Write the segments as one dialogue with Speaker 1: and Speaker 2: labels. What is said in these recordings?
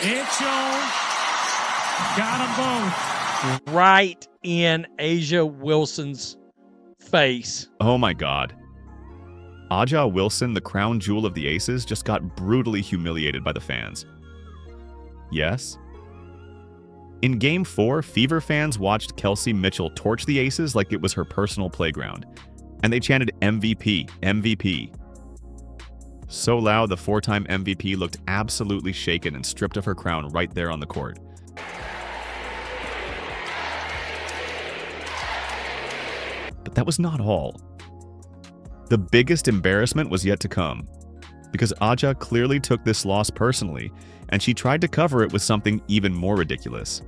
Speaker 1: It's on. Got them both.
Speaker 2: Right in Asia Wilson's face.
Speaker 3: Oh my God. Aja Wilson, the crown jewel of the Aces, just got brutally humiliated by the fans. Yes? In Game 4, Fever fans watched Kelsey Mitchell torch the Aces like it was her personal playground, and they chanted MVP, MVP. So loud, the four-time MVP looked absolutely shaken and stripped of her crown right there on the court. But that was not all. The biggest embarrassment was yet to come, because Aja clearly took this loss personally, and she tried to cover it with something even more ridiculous.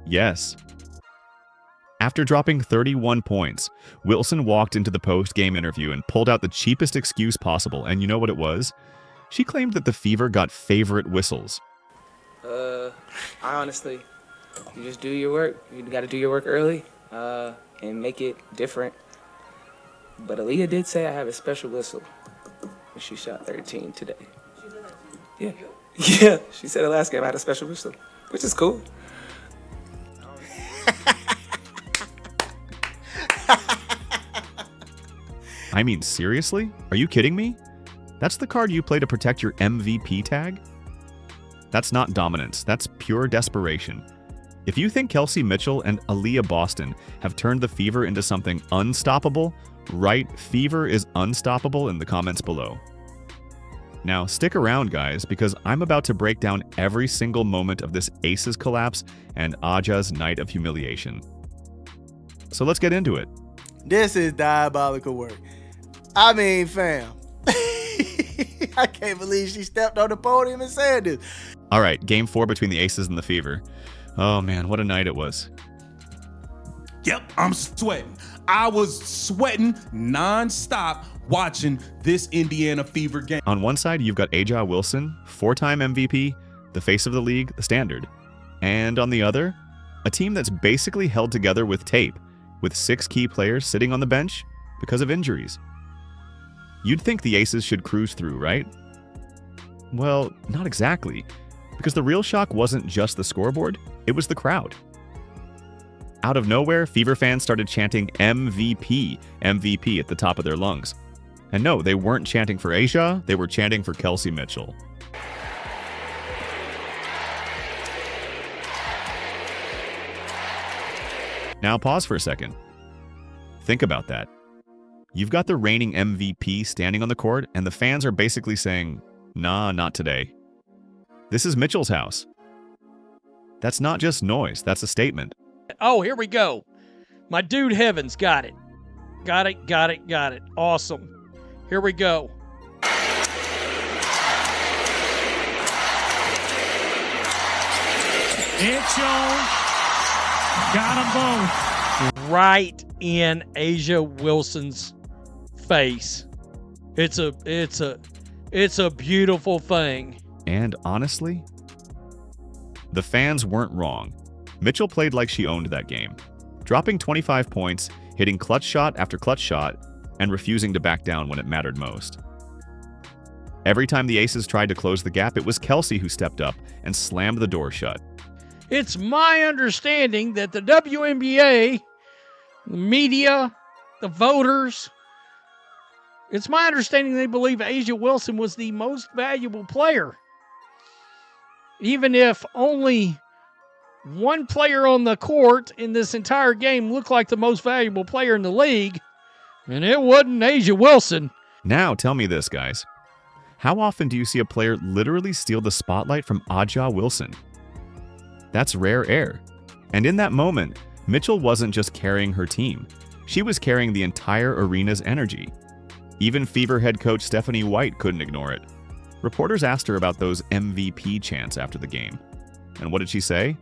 Speaker 3: Yes. After dropping 31 points, Wilson walked into the post-game interview and pulled out the cheapest excuse possible, and you know what it was? She claimed that the Fever got favorite whistles.
Speaker 4: I honestly, you just do your work. You got to do your work early and make it different. But Aliyah did say I have a special whistle. And she shot 13 today. She did that to you? Yeah. Yeah, she said the last game I had a special whistle, which is cool.
Speaker 3: I mean, seriously? Are you kidding me? That's the card you play to protect your MVP tag? That's not dominance, that's pure desperation. If you think Kelsey Mitchell and Aliyah Boston have turned the Fever into something unstoppable, write Fever is unstoppable in the comments below. Now, stick around, guys, because I'm about to break down every single moment of this Aces collapse and Aja's night of humiliation. So let's get into it.
Speaker 5: This is diabolical work. I mean, fam. I can't believe she stepped on the podium and said this.
Speaker 3: All right, Game 4 between the Aces and the Fever. Oh man, what a night it was.
Speaker 1: Yep, I'm sweating. I was sweating non-stop watching this Indiana Fever game.
Speaker 3: On one side, you've got Aja Wilson, four-time MVP, the face of the league, the standard. And on the other, a team that's basically held together with tape, with 6 key players sitting on the bench because of injuries. You'd think the Aces should cruise through, right? Well, not exactly, because the real shock wasn't just the scoreboard, it was the crowd. Out of nowhere, Fever fans started chanting MVP, MVP at the top of their lungs. And no, they weren't chanting for Aja, they were chanting for Kelsey Mitchell. Now pause for a second. Think about that. You've got the reigning MVP standing on the court, and the fans are basically saying, nah, not today. This is Mitchell's house. That's not just noise, that's a statement.
Speaker 2: Oh, here we go. My dude Heavens got it. Got it. Awesome. Here we go.
Speaker 1: It's on. Got them both.
Speaker 2: Right in Asia Wilson's face. It's a beautiful thing.
Speaker 3: And honestly, the fans weren't wrong. Mitchell played like she owned that game, dropping 25 points, hitting clutch shot after clutch shot, and refusing to back down when it mattered most. Every time the Aces tried to close the gap, it was Kelsey who stepped up and slammed the door shut.
Speaker 2: It's my understanding that the WNBA, the media, the voters, it's my understanding they believe Asia Wilson was the most valuable player. Even if only one player on the court in this entire game looked like the most valuable player in the league, and it wasn't Asia Wilson.
Speaker 3: Now tell me this, guys. How often do you see a player literally steal the spotlight from Aja Wilson? That's rare air. And in that moment, Mitchell wasn't just carrying her team. She was carrying the entire arena's energy. Even Fever head coach Stephanie White couldn't ignore it. Reporters asked her about those MVP chants after the game. And what did she say?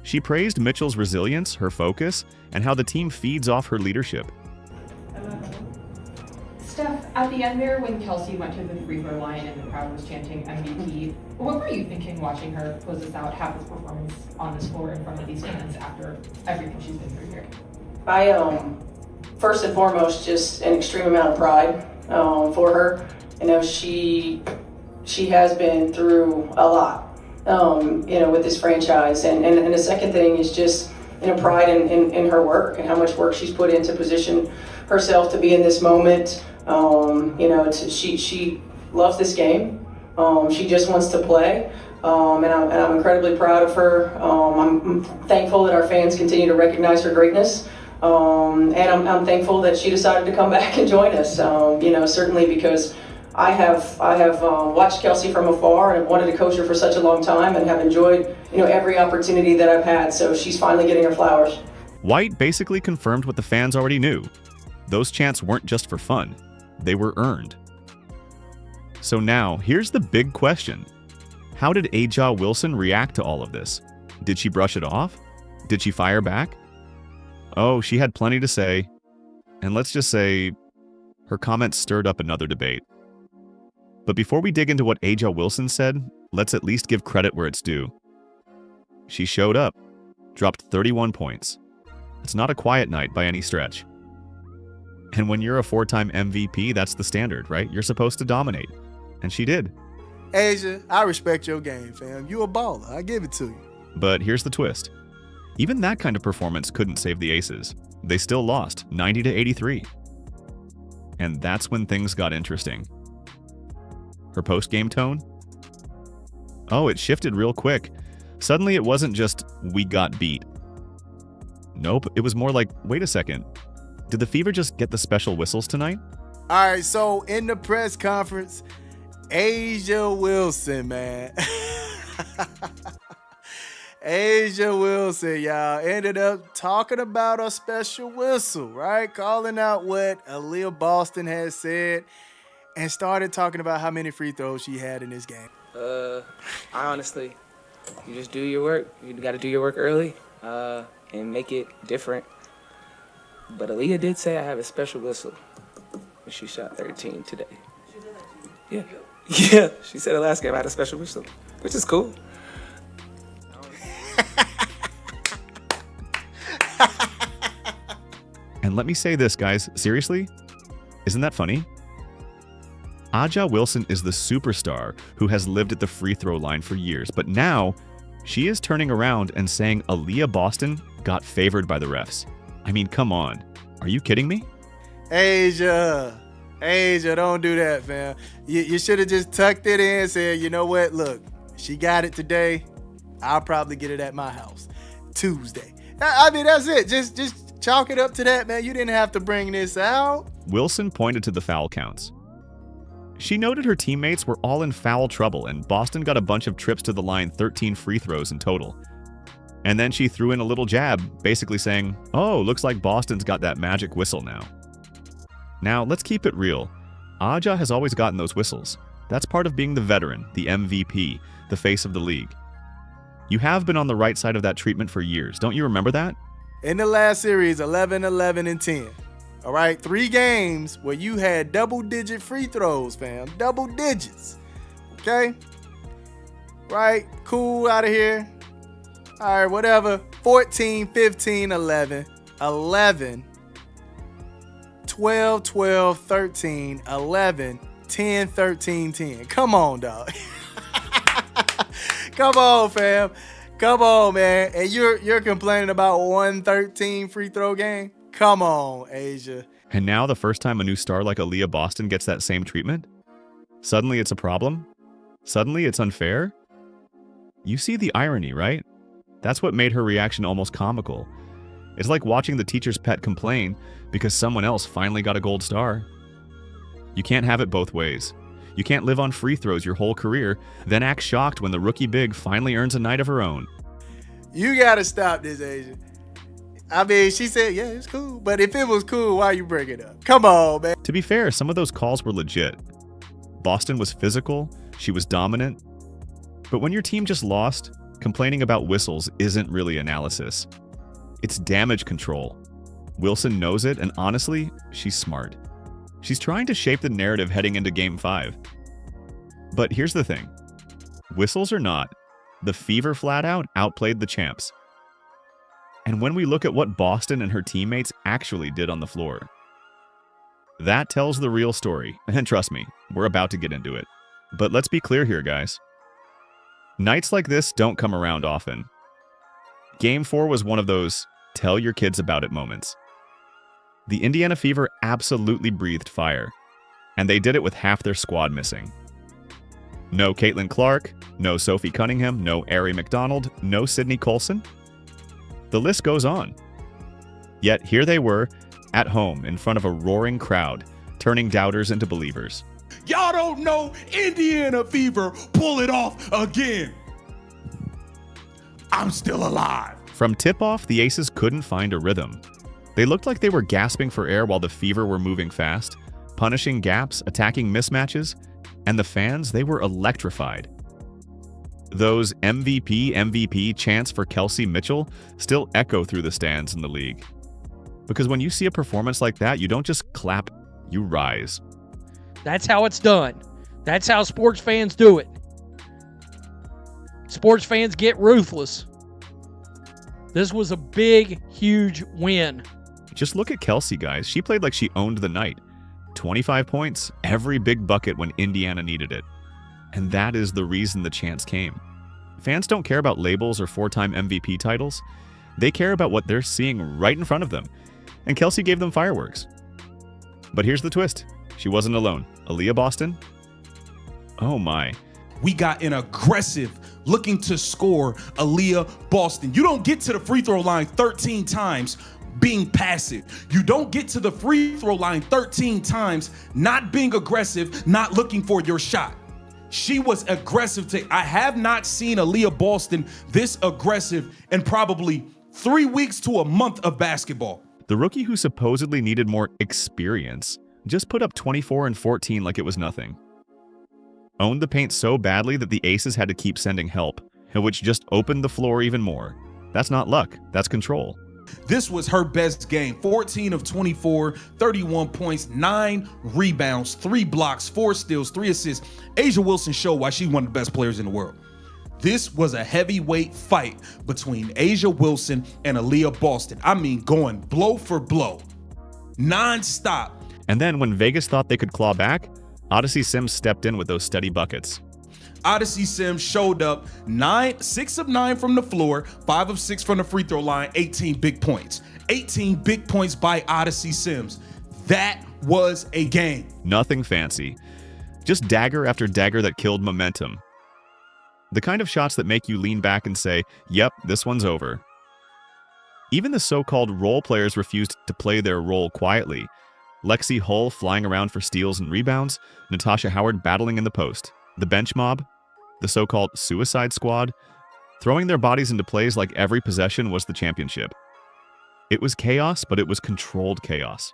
Speaker 3: She praised Mitchell's resilience, her focus, and how the team feeds off her leadership.
Speaker 6: Steph, at the end there, when Kelsey went to the free throw line and the crowd was chanting MVP, what were you thinking watching her close this out, have this performance on this floor in front of these fans after everything she's been through here?
Speaker 7: I, first and foremost, just an extreme amount of pride for her. You know, she has been through a lot, with this franchise. And the second thing is just, pride in her work and how much work she's put in to position herself to be in this moment. She loves this game. She just wants to play. And I'm incredibly proud of her. I'm thankful that our fans continue to recognize her greatness. And I'm thankful that she decided to come back and join us. Certainly because I have watched Kelsey from afar and have wanted to coach her for such a long time and have enjoyed, every opportunity that I've had. So she's finally getting her flowers.
Speaker 3: White basically confirmed what the fans already knew. Those chants weren't just for fun. They were earned. So now, here's the big question. How did A'ja Wilson react to all of this? Did she brush it off? Did she fire back? Oh, she had plenty to say. And let's just say, her comments stirred up another debate. But before we dig into what A'ja Wilson said, let's at least give credit where it's due. She showed up, dropped 31 points. It's not a quiet night by any stretch. And when you're a 4-time MVP, that's the standard, right? You're supposed to dominate. And she did.
Speaker 5: A'ja, I respect your game, fam. You a baller. I give it to you.
Speaker 3: But here's the twist. Even that kind of performance couldn't save the Aces. They still lost, 90-83. And that's when things got interesting. Her post-game tone? Oh, it shifted real quick. Suddenly it wasn't just, we got beat. Nope, it was more like, wait a second. Did the Fever just get the special whistles tonight?
Speaker 5: All right, so in the press conference, A'ja Wilson, man. A'ja Wilson, y'all, ended up talking about a special whistle, right? Calling out what Aliyah Boston had said and started talking about how many free throws she had in this game.
Speaker 4: I honestly, you just do your work. You got to do your work early and make it different. But Aliyah did say I have a special whistle. She shot 13 today. Yeah. Yeah, she said the last game I had a special whistle, which is cool.
Speaker 3: And let me say this, guys, seriously? Isn't that funny? A'ja Wilson is the superstar who has lived at the free throw line for years, but now she is turning around and saying Aliyah Boston got favored by the refs. I mean, come on. Are you kidding me?
Speaker 5: A'ja, don't do that, fam. You should have just tucked it in and said, you know what, look, she got it today. I'll probably get it at my house Tuesday. I mean, that's it. Just chalk it up to that, man. You didn't have to bring this out.
Speaker 3: Wilson pointed to the foul counts. She noted her teammates were all in foul trouble, and Boston got a bunch of trips to the line, 13 free throws in total. And then she threw in a little jab, basically saying, oh, looks like Boston's got that magic whistle now. Now, let's keep it real. A'ja has always gotten those whistles. That's part of being the veteran, the MVP, the face of the league. You have been on the right side of that treatment for years. Don't you remember that?
Speaker 5: In the last series, 11, 11, and 10. All right, 3 games where you had double-digit free throws, fam. Double digits. Okay? Right? Cool out of here. All right, whatever. 14, 15, 11. 11. 12, 12, 13, 11, 10, 13, 10. Come on, dog. Come on, fam. Come on, man. And you're complaining about 113 free throw game? Come on, A'ja.
Speaker 3: And now the first time a new star like Aliyah Boston gets that same treatment? Suddenly it's a problem? Suddenly it's unfair? You see the irony, right? That's what made her reaction almost comical. It's like watching the teacher's pet complain because someone else finally got a gold star. You can't have it both ways. You can't live on free throws your whole career, then act shocked when the rookie big finally earns a night of her own.
Speaker 5: You gotta stop this, A'ja. I mean, she said, yeah, it's cool. But if it was cool, why you bring it up? Come on, man.
Speaker 3: To be fair, some of those calls were legit. Boston was physical, she was dominant. But when your team just lost, complaining about whistles isn't really analysis. It's damage control. Wilson knows it, and honestly, she's smart. She's trying to shape the narrative heading into Game 5. But here's the thing. Whistles or not, the Fever flat out outplayed the champs. And when we look at what Boston and her teammates actually did on the floor, that tells the real story. And trust me, we're about to get into it. But let's be clear here, guys. Nights like this don't come around often. Game 4 was one of those tell your kids about it moments. The Indiana Fever absolutely breathed fire, and they did it with half their squad missing. No Caitlin Clark, no Sophie Cunningham, no Ari McDonald, no Sydney Colson. The list goes on. Yet here they were, at home in front of a roaring crowd, turning doubters into believers.
Speaker 1: Y'all don't know Indiana Fever pull it off again. I'm still alive.
Speaker 3: From tip-off, the Aces couldn't find a rhythm. They looked like they were gasping for air while the Fever were moving fast, punishing gaps, attacking mismatches, and the fans, they were electrified. Those MVP chants for Kelsey Mitchell still echo through the stands in the league. Because when you see a performance like that, you don't just clap, you rise.
Speaker 2: That's how it's done. That's how sports fans do it. Sports fans get ruthless. This was a big, huge win.
Speaker 3: Just look at Kelsey, guys. She played like she owned the night. 25 points, every big bucket when Indiana needed it. And that is the reason the chance came. Fans don't care about labels or 4-time MVP titles. They care about what they're seeing right in front of them. And Kelsey gave them fireworks. But here's the twist. She wasn't alone. Aliyah Boston? Oh my.
Speaker 1: We got an aggressive, looking to score Aliyah Boston. You don't get to the free throw line 13 times being passive. You don't get to the free throw line 13 times not being aggressive, not looking for your shot. She was aggressive. I have not seen Aliyah Boston this aggressive in probably 3 weeks to a month of basketball.
Speaker 3: The rookie who supposedly needed more experience just put up 24 and 14 like it was nothing. Owned the paint so badly that the Aces had to keep sending help, which just opened the floor even more. That's not luck, that's control.
Speaker 1: This was her best game. 14 of 24, 31 points, 9 rebounds, 3 blocks, 4 steals, 3 assists. A'ja Wilson showed why she's one of the best players in the world. This was a heavyweight fight between A'ja Wilson and Aliyah Boston. I mean, going blow for blow, non-stop.
Speaker 3: And then when Vegas thought they could claw back, Odyssey Sims stepped in with those steady buckets.
Speaker 1: Odyssey Sims showed up 6 of 9 from the floor, 5 of 6 from the free throw line, 18 big points. 18 big points by Odyssey Sims. That was a game.
Speaker 3: Nothing fancy. Just dagger after dagger that killed momentum. The kind of shots that make you lean back and say, yep, this one's over. Even the so-called role players refused to play their role quietly. Lexi Hull flying around for steals and rebounds, Natasha Howard battling in the post, the bench mob, the so-called suicide squad, throwing their bodies into plays like every possession was the championship. It was chaos, but it was controlled chaos.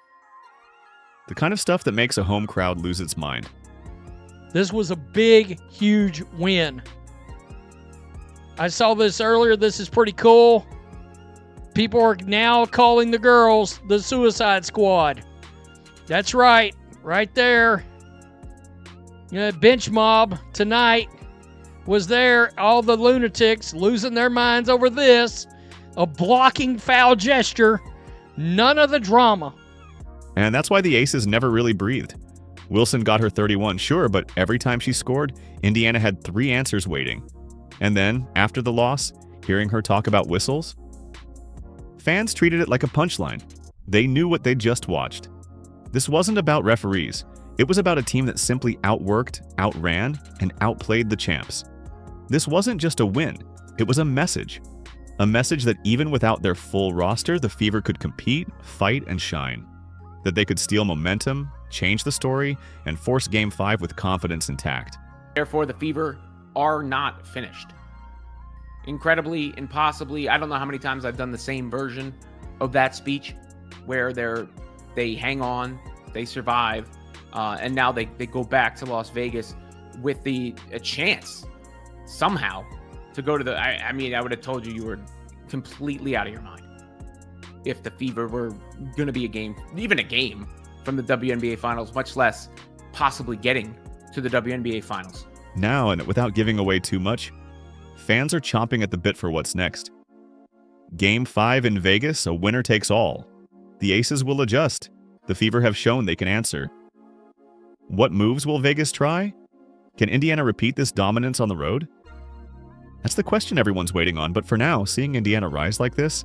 Speaker 3: The kind of stuff that makes a home crowd lose its mind.
Speaker 2: This was a big, huge win. I saw this earlier. This is pretty cool. People are now calling the girls the Suicide Squad. That's right. Right there. Bench mob tonight was there. All the lunatics losing their minds over this. A blocking foul gesture. None of the drama.
Speaker 3: And that's why the Aces never really breathed. Wilson got her 31, sure, but every time she scored, Indiana had 3 answers waiting. And then, after the loss, hearing her talk about whistles, fans treated it like a punchline. They knew what they'd just watched. This wasn't about referees. It was about a team that simply outworked, outran, and outplayed the champs. This wasn't just a win. It was a message. A message that even without their full roster, the Fever could compete, fight, and shine. That they could steal momentum, change the story, and force Game 5 with confidence intact.
Speaker 8: Therefore, the Fever are not finished. Incredibly, impossibly, I don't know how many times I've done the same version of that speech where they hang on, they survive, and now they go back to Las Vegas with a chance somehow to go to the... I mean, I would have told you were completely out of your mind if the Fever were going to be even a game from the WNBA Finals, much less possibly getting to the WNBA Finals.
Speaker 3: Now, and without giving away too much, fans are chomping at the bit for what's next. Game 5 in Vegas, a winner takes all. The Aces will adjust. The Fever have shown they can answer. What moves will Vegas try? Can Indiana repeat this dominance on the road? That's the question everyone's waiting on, but for now, seeing Indiana rise like this,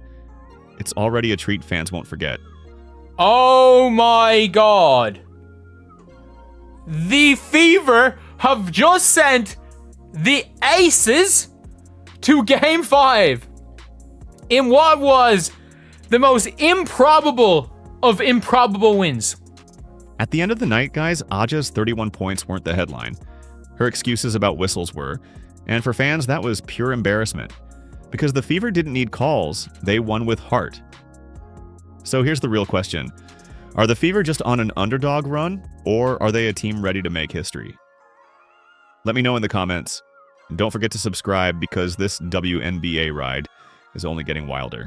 Speaker 3: it's already a treat fans won't forget.
Speaker 9: Oh my god. The Fever have just sent the Aces to Game 5 in what was the most improbable of improbable wins.
Speaker 3: At the end of the night, guys, Aja's 31 points weren't the headline. Her excuses about whistles were, and for fans, that was pure embarrassment. Because the Fever didn't need calls, they won with heart. So here's the real question. Are the Fever just on an underdog run, or are they a team ready to make history? Let me know in the comments. And don't forget to subscribe because this WNBA ride is only getting wilder.